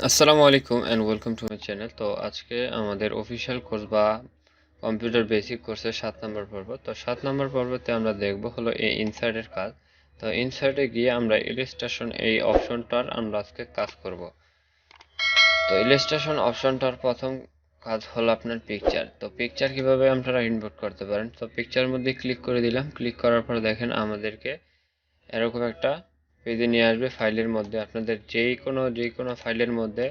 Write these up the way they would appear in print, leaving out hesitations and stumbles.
আসসালামু আলাইকুম and welcome to my channel. তো আজকে আমাদের অফিসিয়াল কোর্স বা কম্পিউটার বেসিক কোর্সের 7 নম্বর পর্ব। তো 7 নম্বর পর্বতে আমরা দেখব হলো এই ইনসার্টের কাজ। তো ইনসার্টে গিয়ে আমরা ইলাস্ট্রেশন এই অপশনটার আমরা আজকে কাজ করব। তো ইলাস্ট্রেশন অপশনটার প্রথম কাজ হলো আপনার পিকচার। তো পিকচার কিভাবে আপনারা ইনপুট করতে পারেন। তো পিকচারের মধ্যে ক্লিক করে দিলাম। ক্লিক করার পর দেখেন আমাদেরকে এরকম একটা পেজে নিয়ে আসবে। ফাইলের মধ্যে আপনাদের যে কোনো ফাইলের মধ্যে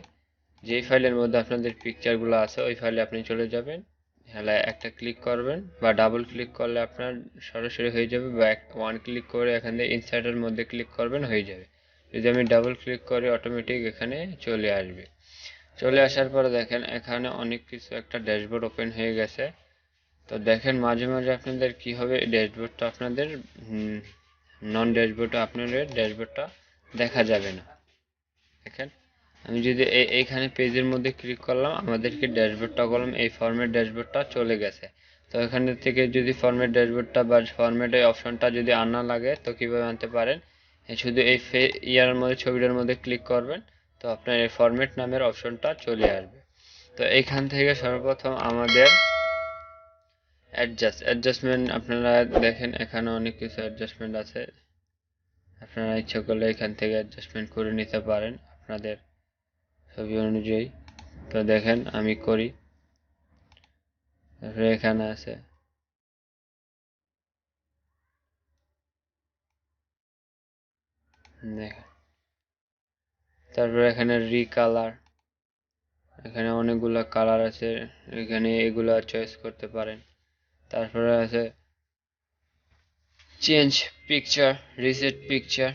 যেই ফাইলের মধ্যে আপনাদের পিকচারগুলো আছে ওই ফাইলে আপনি চলে যাবেন। হলে একটা ক্লিক করবেন বা ডাবল ক্লিক করলে আপনার সরাসরি হয়ে যাবে, বা ওয়ান ক্লিক করে এখান থেকে ইনসার্টের মধ্যে ক্লিক করবেন, হয়ে যাবে। যদি আমি ডাবল ক্লিক করি অটোমেটিক এখানে চলে আসবে। চলে আসার পরে দেখেন এখানে অনেক কিছু একটা ড্যাশবোর্ড ওপেন হয়ে গেছে। তো দেখেন মাঝে মাঝে আপনাদের কি হবে, ড্যাশবোর্ডটা আপনাদের নন ড্যাশবোর্ডে আপনাদের ড্যাশবোর্ডটা দেখা যাবে না। দেখেন আমি যদি এইখানে পেজের মধ্যে ক্লিক করলাম, আমাদেরকে ড্যাশবোর্ডটা করলাম, এই ফরম্যাট ড্যাশবোর্ডটা চলে গেছে। তো এখান থেকে যদি ফরম্যাট ড্যাশবোর্ডটা বা ফরম্যাট এই অপশনটা যদি আনা লাগে তো কিভাবে আনতে পারেন, শুধু এই ইয়ার মধ্যে ছবিটার মধ্যে ক্লিক করবেন, তো আপনার এই ফরম্যাট নামের অপশনটা চলে আসবে। তো এইখান থেকে সর্বপ্রথম আমাদের অ্যাডজাস্টমেন্ট আপনারা দেখেন এখানে অনেক কিছু অ্যাডজাস্টমেন্ট আছে। আপনারা ইচ্ছা করলে এখান থেকে অ্যাডজাস্টমেন্ট করে নিতে পারেন আপনাদের ছবি অনুযায়ী। তো দেখেন আমি করি, তারপরে এখানে আছে দেখেন, তারপরে এখানে রিকালার, এখানে অনেকগুলো কালার আছে, এখানে এগুলা চয়েস করতে পারেন। তারপরে আছে change picture, reset picture,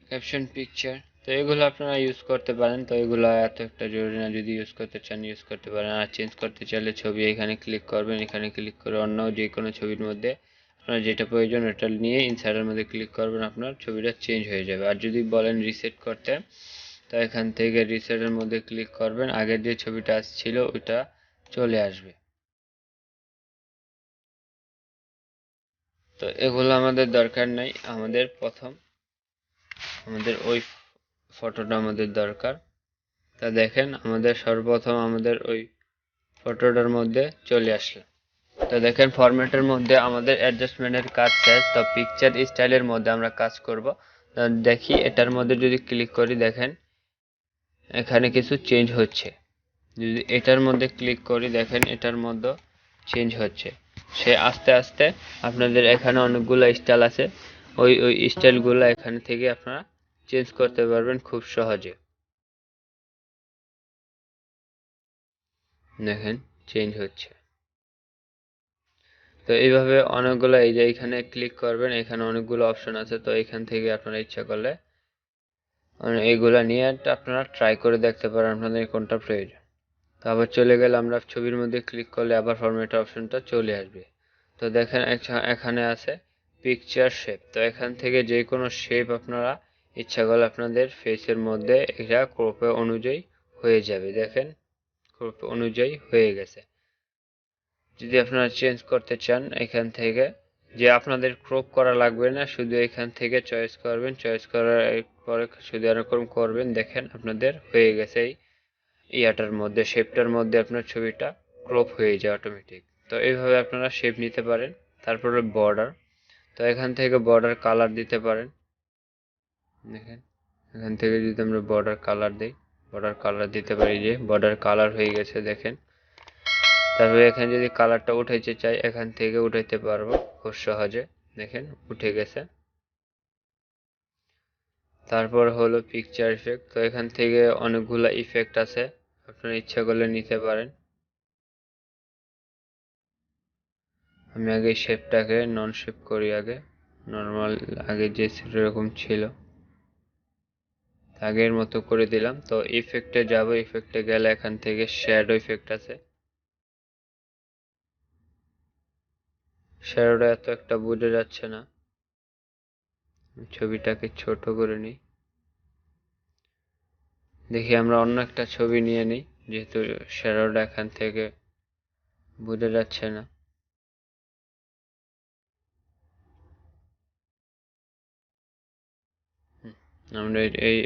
caption picture. তো এগুলো আপনারা ইউজ করতে পারেন। তো এগুলো এত একটা জরুরি না, যদি ইউজ করতে চান ইউজ করতে পারেন। আর চেঞ্জ করতে চাইলে ছবি এখানে ক্লিক করবেন, এখানে ক্লিক করে অন্য যে কোনো ছবির মধ্যে আপনার যেটা প্রয়োজন ওটা নিয়ে ইনসার্টের মধ্যে ক্লিক করবেন, আপনার ছবিটা চেঞ্জ হয়ে যাবে। আর যদি বলেন রিসেট করতে, তো এখান থেকে রিসেটের মধ্যে ক্লিক করবেন, আগের যে ছবিটা আসছিল ওইটা চলে আসবে। তো এগুলো আমাদের দরকার নাই, আমাদের প্রথম আমাদের ওই ফটোটা আমাদের দরকার। তা দেখেন আমাদের সর্বপ্রথম আমাদের ওই ফটোটার মধ্যে চলে আসলো। তো দেখেন ফরম্যাটের মধ্যে আমাদের অ্যাডজাস্টমেন্টের কাজ শেষ। তো পিকচার স্টাইলের মধ্যে আমরা কাজ করব। দেখি এটার মধ্যে যদি ক্লিক করি, দেখেন এখানে কিছু চেঞ্জ হচ্ছে। যদি এটার মধ্যে ক্লিক করি, দেখেন এটার মধ্যে চেঞ্জ হচ্ছে। সে আস্তে আস্তে আপনাদের এখানে অনেকগুলো স্টাইল আছে, ওই ওই স্টাইলগুলো এখানে থেকে আপনারা চেঞ্জ করতে পারবেন খুব সহজে। দেখেন চেঞ্জ হচ্ছে। তো এইভাবে অনেকগুলো, এই যে এখানে ক্লিক করবেন, এখানে অনেকগুলো অপশন আছে। তো এখান থেকে আপনারা ইচ্ছা করলে এইগুলা নিয়ে আপনারা ট্রাই করে দেখতে পারেন আপনাদের কোনটা প্রয়োজন। তো আবার চলে গেলে আমরা ছবির মধ্যে ক্লিক করলে আবার ফরম্যাট অপশনটা চলে আসবে। তো দেখেন এখানে আছে পিকচার শেপ। তো এখান থেকে যে কোনো শেপ আপনারা ইচ্ছা করলে আপনাদের ফেসের মধ্যে এটা ক্রপে অনুযায়ী হয়ে যাবে। দেখেন ক্রপ অনুযায়ী হয়ে গেছে। যদি আপনারা চেঞ্জ করতে চান এখান থেকে, যে আপনাদের ক্রপ করা লাগবে না, শুধু এখান থেকে চয়েস করবেন, চয়েস করার পরে শুধু এরকম করবেন, দেখেন আপনাদের হয়ে গেছে এই ইয়াটার মধ্যে, শেপটার মধ্যে আপনার ছবিটা ক্রপ হয়ে যায় অটোমেটিক। তো এইভাবে আপনারা শেপ নিতে পারেন। তারপরে বর্ডার, তো এখান থেকে বর্ডার কালার দিতে পারেন। দেখেন এখান থেকে যদি আমরা বর্ডার কালার দিই, বর্ডার কালার দিতে পারি, যে বর্ডার কালার হয়ে গেছে দেখেন। তারপরে এখানে যদি কালারটা উঠাইতে চাই এখান থেকে উঠাইতে পারবো খুব সহজে। দেখেন উঠে গেছে। তারপর হলো পিকচার ইফেক্ট। তো এখান থেকে অনেকগুলা ইফেক্ট আছে, আপনারা ইচ্ছা করলে নিতে পারেন। আমি আগে শেপটাকে নন শেপ করি, আগে নর্মাল, আগে যে সেরকম ছিল আগের মতো করে দিলাম। তো ইফেক্টে যাব, ইফেক্টে গেলে এখান থেকে শ্যাডো ইফেক্ট আছে। শ্যাডোটা এত একটা বোঝা যাচ্ছে না, ছবিটাকে ছোট করে নিই। দেখি আমরা অন্য একটা ছবি নিয়ে নিই, যেহেতু শ্যাডোটা এখান থেকে বোঝা যাচ্ছে না। আমরা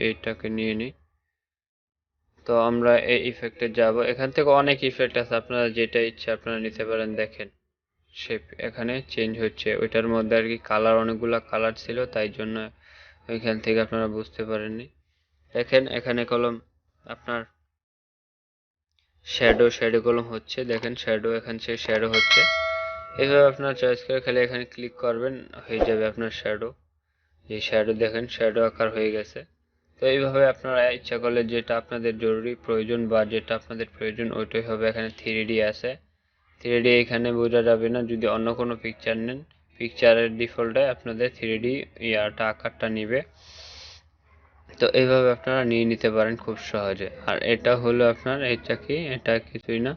এইটাকে নিয়ে নিই। তো আমরা এই ইফেক্টে যাব। এখান থেকে অনেক ইফেক্ট আছে, আপনারা যেটা ইচ্ছা আপনারা নিতে পারেন। দেখেন শেপ এখানে চেঞ্জ হচ্ছে, ওইটার মধ্যে আর কি কালার, অনেকগুলা কালার ছিল, তাই জন্য ওইখান থেকে আপনারা বুঝতে পারেননি। দেখেন এখানে কলম আপনার শ্যাডো কলম হচ্ছে, দেখেন শ্যাডো, এখান থেকে শ্যাডো হচ্ছে। এইভাবে আপনার চয়েস করে খালি এখানে ক্লিক করবেন, হয়ে যাবে আপনার শ্যাডো। এই শ্যাডো দেখেন শ্যাডো আকার হয়ে গেছে। তো এইভাবে আপনারা ইচ্ছা করলে যেটা আপনাদের জরুরি প্রয়োজন বা যেটা আপনাদের প্রয়োজন ওইটাই হবে। এখানে 3D আছে, 3D এখানে বোঝা যাবে না যদি অন্য কোনো পিকচার নেন। পিকচারের ডিফল্টে আপনাদের 3D ইয়াটা আকারটা নিবে। তো এইভাবে আপনারা নিয়ে নিতে পারেন খুব সহজে। আর এটা হলো আপনার, এটা কি, এটা কিছুই না,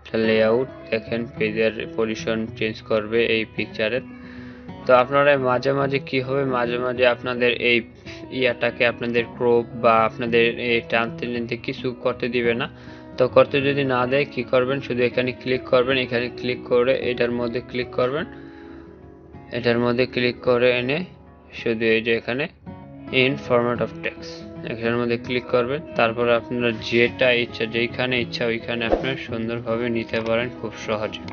এটা লেআউট। দেখেন পেজের পজিশন চেঞ্জ করবে এই পিকচারের। তো আপনারা মাঝে মাঝে কি হবে, মাঝে মাঝে আপনাদের এই ইয়াটাকে আপনাদের ক্রপ বা আপনাদের এই টানতে নিতে কিছু করতে দিবে না। তো করতে যদি না দেয় কি করবেন, শুধু এখানে ক্লিক করবেন, এখানে ক্লিক করে এটার মধ্যে ক্লিক করবেন, এটার মধ্যে ক্লিক করে এনে শুধু এই যে এখানে ইন ফরম্যাট অফ টেক্সট এখানের মধ্যে ক্লিক করবেন। তারপরে আপনারা যেটা ইচ্ছা, যেইখানে ইচ্ছা ওইখানে আপনারা সুন্দরভাবে নিতে পারেন খুব সহজে।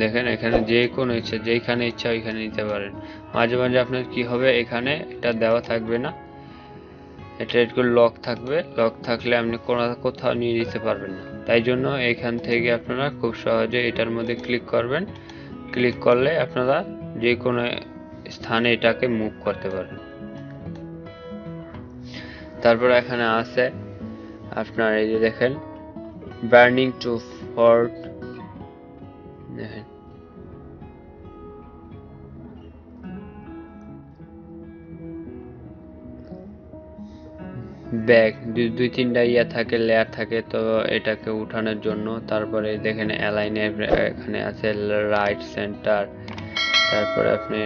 দেখেন এখানে যে কোনো ইচ্ছা, যেইখানে ইচ্ছা ওইখানে নিতে পারেন। মাঝে মাঝে আপনার কি হবে, এখানে এটা দেওয়া থাকবে না, এটা একটু লক থাকবে, লক থাকলে আপনি কোথাও নিয়ে যেতে পারবেন না। তাই জন্য এখান থেকে আপনারা খুব সহজে এটার মধ্যে ক্লিক করবেন। ক্লিক করলে আপনারা যে কোনো স্থানে এটাকে মুভ করতে পারেন। তারপর এখানে আছে আপনার এই যে দেখেন বার্নিং টু ফর্ট, দেখেন ব্যাগ দুই তিনটা ইয়া থাকে, লেয়ার থাকে, তো এটাকে উঠানোর জন্য। তারপরে দেখেন অ্যালাইনের এখানে আছে রাইট সেন্টার, তারপরে আপনি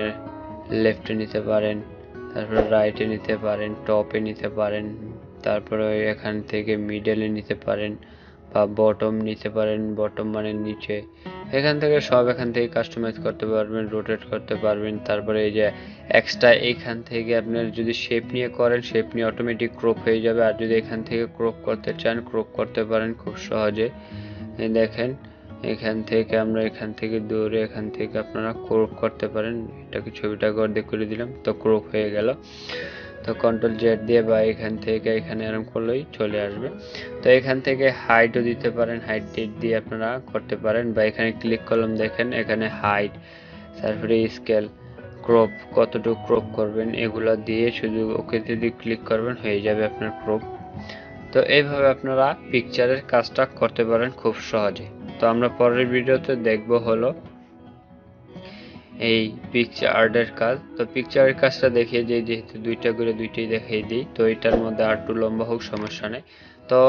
লেফটে নিতে পারেন, তারপরে রাইটে নিতে পারেন, টপে নিতে পারেন, তারপরে এখান থেকে মিডলে নিতে পারেন বা বটম নিতে পারেন, বটম মানে নিচে। এখান থেকে সব এখান থেকে কাস্টমাইজ করতে পারবেন, রোটেট করতে পারবেন। তারপরে এই যে এক্সট্রা এইখান থেকে আপনার যদি শেপ নিয়ে করেন, শেপ নিয়ে অটোমেটিক ক্রপ হয়ে যাবে। আর যদি এখান থেকে ক্রপ করতে চান ক্রপ করতে পারেন খুব সহজে। দেখেন এখান থেকে আমরা এখান থেকে দৌড়ে এখান থেকে আপনারা ক্রপ করতে পারেন। এটাকে ছবিটাকে অর্ধেক করে দিলাম, তো ক্রপ হয়ে গেল। তো কন্ট্রোল জেড দিয়ে বা এখান থেকে এখানে এরকম করলেই চলে আসবে। তো এখান থেকে হাইটও দিতে পারেন, হাইট দিয়ে আপনারা করতে পারেন। বা এখানে ক্লিক করলাম, দেখেন এখানে হাইট, তারপরে স্কেল, ক্রপ, কতটুকু ক্রপ করবেন এগুলো দিয়ে শুধু ওকে যদি ক্লিক করবেন হয়ে যাবে আপনার ক্রপ। তো এইভাবে আপনারা পিকচারের কাজটা করতে পারেন খুব সহজে। তো আমরা পরের ভিডিওতে দেখব হলো এই পিকচার আর্টের কাজ। তো পিকচারের কাজটা দেখিয়ে দিই, যেহেতু দুইটা করে দুইটাই দেখিয়ে দিই। তো এটার মধ্যে আর একটু লম্বা হোক সমস্যা নেই। তো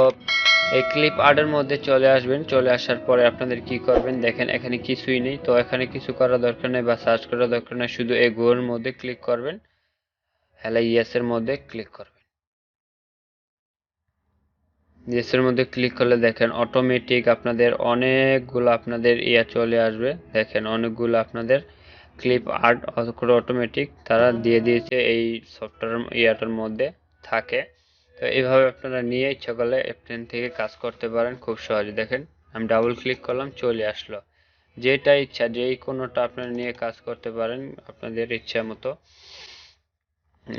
এই ক্লিপ আর্টের মধ্যে চলে আসবেন, চলে আসার পরে আপনাদের কি করবেন, দেখেন এখানে কিছুই নেই। তো এখানে কিছু করার দরকার নেই বা সার্চ করার দরকার নেই, শুধু এই গোর মধ্যে ক্লিক করবেন, হ্যালো ইয়েসের মধ্যে ক্লিক করবেন। ইয়েসের মধ্যে ক্লিক করলে দেখেন অটোমেটিক আপনাদের অনেকগুলো আপনাদের ইয়া চলে আসবে। দেখেন অনেকগুলো আপনাদের ক্লিপ আর্ট করে অটোমেটিক তারা দিয়ে দিয়েছে এই সফটওয়্যার ইয়াটার মধ্যে থাকে। তো এইভাবে আপনারা নিয়ে ইচ্ছা করলে এখান থেকে কাজ করতে পারেন খুব সহজে। দেখেন আমি ডাবল ক্লিক করলাম, চলে আসলো। যেটা ইচ্ছা যেই কোনোটা আপনারা নিয়ে কাজ করতে পারেন আপনাদের ইচ্ছা মতো।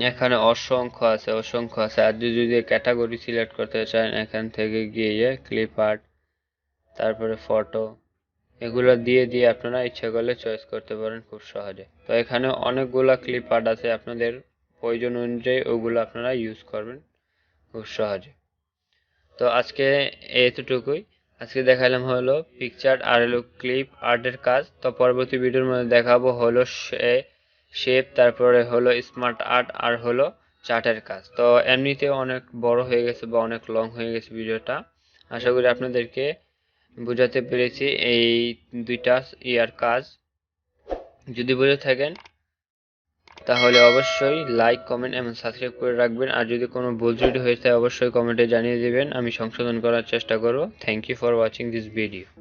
এখানে অসংখ্য আছে, অসংখ্য আছে। আর যদি ক্যাটাগরি সিলেক্ট করতে চান এখান থেকে গিয়ে ক্লিপ আর্ট, তারপরে ফটো, এগুলো দিয়ে দিয়ে আপনারা ইচ্ছা করলে চয়েস করতে পারেন খুব সহজে। তো এখানে অনেকগুলা ক্লিপ আর্ট আছে, আপনাদের প্রয়োজন অনুযায়ী ওগুলো আপনারা ইউজ করবেন খুব সহজে। তো আজকে এতটুকুই, আজকে দেখালাম হলো পিকচার আর হলো ক্লিপ আর্টের কাজ। তো পরবর্তী ভিডিওর মধ্যে দেখাবো হলো শেপ, তারপরে হলো স্মার্ট আর্ট আর হলো চার্টের কাজ। তো এমনিতে অনেক বড় হয়ে গেছে বা অনেক লং হয়ে গেছে ভিডিওটা, আশা করি আপনাদেরকে বোঝাতে পেরেছি এই দুইটা ইয়ার কাজ। যদি বুঝে থাকেন তাহলে অবশ্যই লাইক, কমেন্ট এবং সাবস্ক্রাইব করে রাখবেন। আর যদি কোনো ভুল ত্রুটি হয়ে থাকে অবশ্যই কমেন্টে জানিয়ে দিবেন, আমি সংশোধন করার চেষ্টা করব। Thank you for watching this video.